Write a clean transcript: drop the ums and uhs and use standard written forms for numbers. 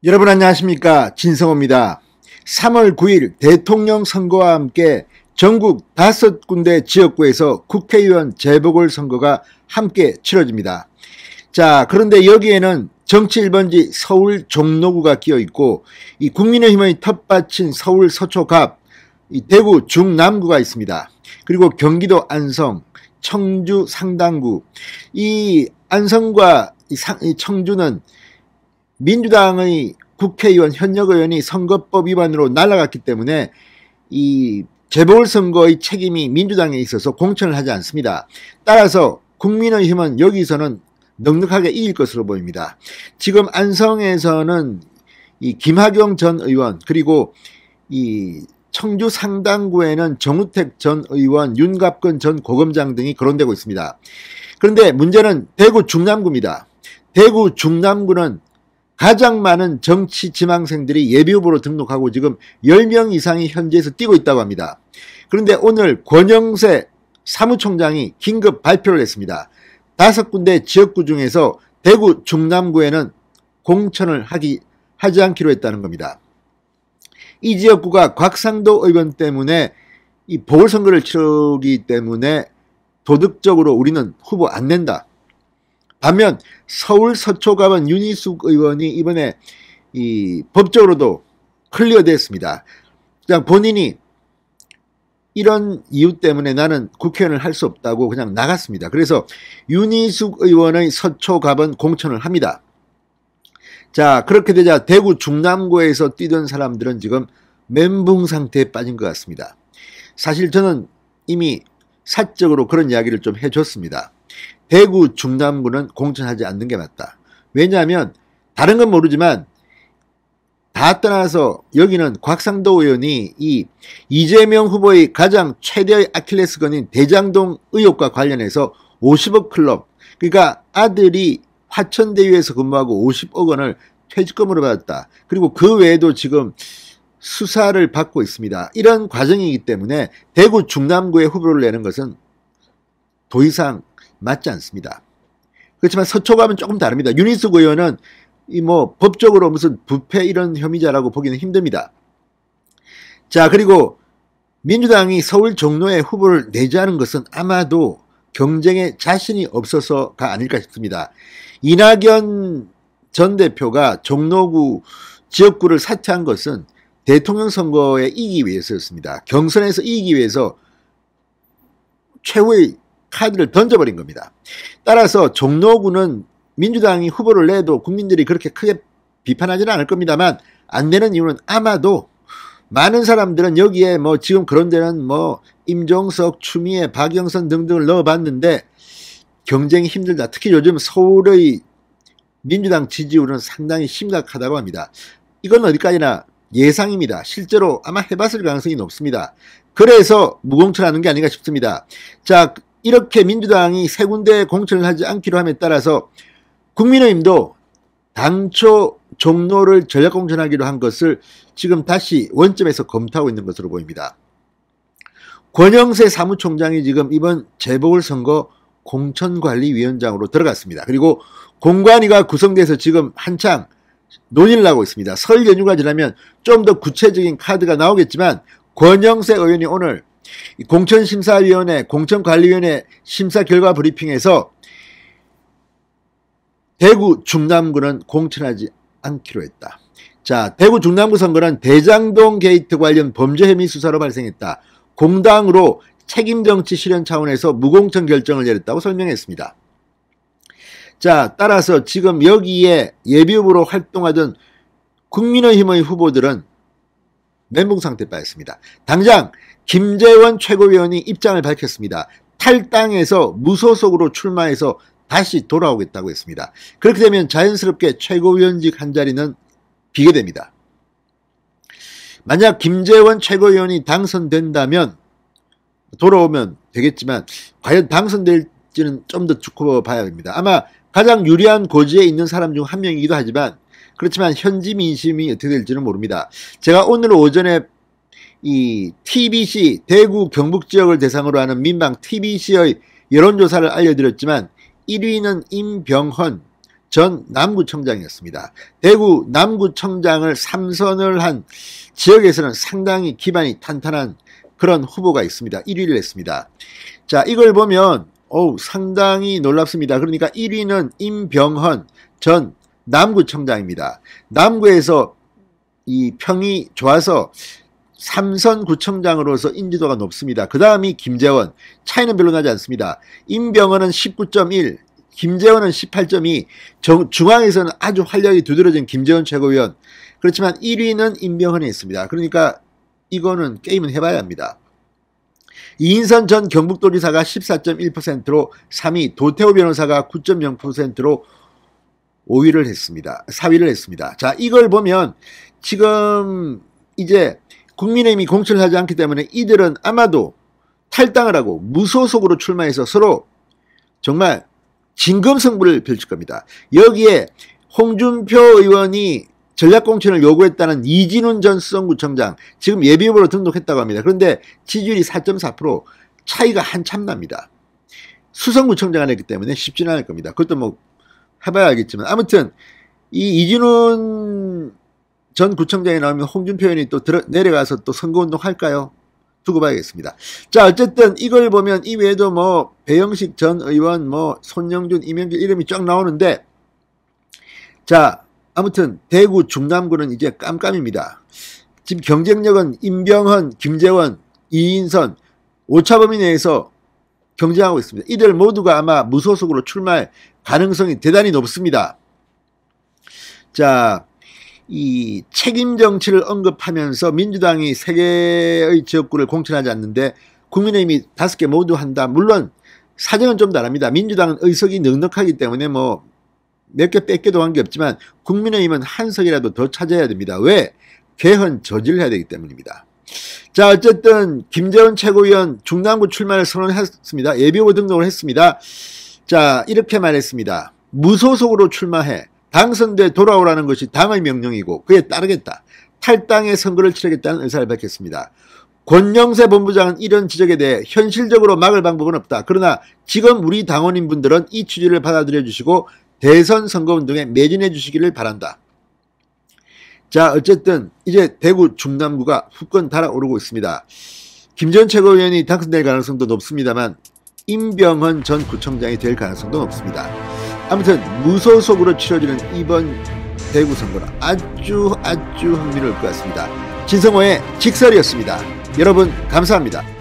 여러분 안녕하십니까, 진성호입니다. 3월 9일 대통령 선거와 함께 전국 5군데 지역구에서 국회의원 재보궐선거가 함께 치러집니다. 자, 그런데 여기에는 정치 1번지 서울 종로구가 끼어 있고, 이 국민의힘의 텃밭인 서울 서초갑, 이 대구 중남구가 있습니다. 그리고 경기도 안성, 청주 상당구. 이 안성과 이 청주는 민주당의 국회의원, 현역 의원이 선거법 위반으로 날아갔기 때문에 이 재보궐선거의 책임이 민주당에 있어서 공천을 하지 않습니다. 따라서 국민의힘은 여기서는 넉넉하게 이길 것으로 보입니다. 지금 안성에서는 이 김학용 전 의원, 그리고 이 청주 상당구에는 정우택 전 의원, 윤갑근 전 고검장 등이 거론되고 있습니다. 그런데 문제는 대구 중남구입니다. 대구 중남구는 가장 많은 정치 지망생들이 예비후보로 등록하고 지금 10명 이상이 현지에서 뛰고 있다고 합니다. 그런데 오늘 권영세 사무총장이 긴급 발표를 했습니다. 5군데 지역구 중에서 대구 중남구에는 공천을 하지 않기로 했다는 겁니다. 이 지역구가 곽상도 의원 때문에 이 보궐선거를 치르기 때문에 도덕적으로 우리는 후보 안 낸다. 반면 서울 서초갑은 윤희숙 의원이 이번에 이 법적으로도 클리어됐습니다. 그냥 본인이 이런 이유 때문에 나는 국회의원을 할 수 없다고 그냥 나갔습니다. 그래서 윤희숙 의원의 서초갑은 공천을 합니다. 자, 그렇게 되자 대구 중남구에서 뛰던 사람들은 지금 멘붕 상태에 빠진 것 같습니다. 사실 저는 이미 사적으로 그런 이야기를 좀 해줬습니다. 대구 중남구는 공천하지 않는 게 맞다. 왜냐하면 다른 건 모르지만 다 떠나서 여기는 곽상도 의원이 이 이재명 후보의 가장 최대의 아킬레스건인 대장동 의혹과 관련해서 50억 클럽, 그러니까 아들이 화천대유에서 근무하고 50억 원을 퇴직금으로 받았다. 그리고 그 외에도 지금 수사를 받고 있습니다. 이런 과정이기 때문에 대구 중남구에 후보를 내는 것은 더 이상 맞지 않습니다. 그렇지만 서초갑은 조금 다릅니다. 윤희숙 의원은 법적으로 무슨 부패 이런 혐의자라고 보기는 힘듭니다. 자, 그리고 민주당이 서울 종로에 후보를 내지 않은 것은 아마도 경쟁에 자신이 없어서가 아닐까 싶습니다. 이낙연 전 대표가 종로구 지역구를 사퇴한 것은 대통령 선거에 이기기 위해서였습니다. 경선에서 이기기 위해서 최후의 카드를 던져버린 겁니다. 따라서 종로구는 민주당이 후보를 내도 국민들이 그렇게 크게 비판하지는 않을 겁니다만, 안 내는 이유는 아마도 많은 사람들은 여기에 지금 그런 데는 임종석, 추미애, 박영선 등등을 넣어봤는데 경쟁이 힘들다. 특히 요즘 서울의 민주당 지지율은 상당히 심각하다고 합니다. 이건 어디까지나 예상입니다. 실제로 아마 해봤을 가능성이 높습니다. 그래서 무공천하는 게 아닌가 싶습니다. 자, 이렇게 민주당이 3군데 공천을 하지 않기로 함에 따라서 국민의힘도 당초 종로를 전략공천하기로 한 것을 지금 다시 원점에서 검토하고 있는 것으로 보입니다. 권영세 사무총장이 지금 이번 재보궐선거 공천관리위원장으로 들어갔습니다. 그리고 공관위가 구성돼서 지금 한창 논의를 하고 있습니다. 설 연휴가 지나면 좀 더 구체적인 카드가 나오겠지만, 권영세 의원이 오늘 공천심사위원회, 공천관리위원회 심사 결과 브리핑에서 대구 중남구는 공천하지 않기로 했다. 자, 대구 중남구 선거는 대장동 게이트 관련 범죄 혐의 수사로 발생했다. 공당으로 책임정치 실현 차원에서 무공천 결정을 내렸다고 설명했습니다. 자, 따라서 지금 여기에 예비후보로 활동하던 국민의힘의 후보들은 멘붕 상태에 빠졌습니다. 당장 김재원 최고위원이 입장을 밝혔습니다. 탈당해서 무소속으로 출마해서 다시 돌아오겠다고 했습니다. 그렇게 되면 자연스럽게 최고위원직 한 자리는 비게 됩니다. 만약 김재원 최고위원이 당선된다면 돌아오면 되겠지만, 과연 당선될지는 좀 더 두고 봐야 합니다. 아마 가장 유리한 고지에 있는 사람 중 한 명이기도 하지만, 그렇지만 현지 민심이 어떻게 될지는 모릅니다. 제가 오늘 오전에 이 TBC 대구 경북 지역을 대상으로 하는 민방 TBC의 여론조사를 알려드렸지만 1위는 임병헌, 전 남구청장이었습니다. 대구 남구청장을 3선을 한 지역에서는 상당히 기반이 탄탄한 그런 후보가 있습니다. 1위를 했습니다. 자, 이걸 보면 상당히 놀랍습니다. 그러니까 1위는 임병헌 전 남구청장입니다. 남구에서 이 평이 좋아서 3선 구청장으로서 인지도가 높습니다. 그 다음이 김재원. 차이는 별로 나지 않습니다. 임병헌은 19.1, 김재원은 18.2, 중앙에서는 아주 활력이 두드러진 김재원 최고위원. 그렇지만 1위는 임병헌이 있습니다. 그러니까 이거는 게임은 해봐야 합니다. 이인선 전 경북도지사가 14.1%로 3위, 도태우 변호사가 9.0%로 4위를 했습니다. 자, 이걸 보면 지금 이제 국민의힘이 공천을 하지 않기 때문에 이들은 아마도 탈당을 하고 무소속으로 출마해서 서로 정말 진검승부를 펼칠 겁니다. 여기에 홍준표 의원이 전략공천을 요구했다는 이진훈 전 수성구청장 지금 예비후보로 등록했다고 합니다. 그런데 지지율이 4.4%, 차이가 한참 납니다. 수성구청장을 했기 때문에 쉽지는 않을 겁니다. 그것도 뭐 해봐야 알겠지만 아무튼 이 이진훈 전 구청장이 나오면 홍준표 의원이 또 내려가서 또 선거운동 할까요? 두고 봐야겠습니다. 자, 어쨌든 이걸 보면 이외에도 뭐 배영식 전 의원, 뭐 손영준, 이명길 이름이 쫙 나오는데, 자, 아무튼 대구 중남구는 이제 깜깜입니다. 지금 경쟁력은 임병헌, 김재원, 이인선, 오차범위 내에서 경쟁하고 있습니다. 이들 모두가 아마 무소속으로 출마할 가능성이 대단히 높습니다. 자, 이 책임 정치를 언급하면서 민주당이 3개의 지역구를 공천하지 않는데 국민의힘이 5개 모두 한다. 물론 사정은 좀 다릅니다. 민주당은 의석이 넉넉하기 때문에 뭐 몇 개 뺏겨도 관계없지만 국민의힘은 한 석이라도 더 찾아야 됩니다. 왜? 개헌 저지를 해야 되기 때문입니다. 자, 어쨌든 김재원 최고위원 중남구 출마를 선언했습니다. 예비후보 등록을 했습니다. 자, 이렇게 말했습니다. 무소속으로 출마해 당선돼 돌아오라는 것이 당의 명령이고 그에 따르겠다. 탈당의 선거를 치르겠다는 의사를 밝혔습니다. 권영세 본부장은 이런 지적에 대해 현실적으로 막을 방법은 없다. 그러나 지금 우리 당원인분들은 이 취지를 받아들여 주시고 대선 선거운동에 매진해 주시기를 바란다. 자, 어쨌든 이제 대구 중남구가 후권 달아오르고 있습니다. 김재원 최고위원이 당선될 가능성도 높습니다만 임병헌 전 구청장이 될 가능성도 높습니다. 아무튼 무소속으로 치러지는 이번 대구 선거는 아주 흥미로울 것 같습니다. 진성호의 직설이었습니다. 여러분 감사합니다.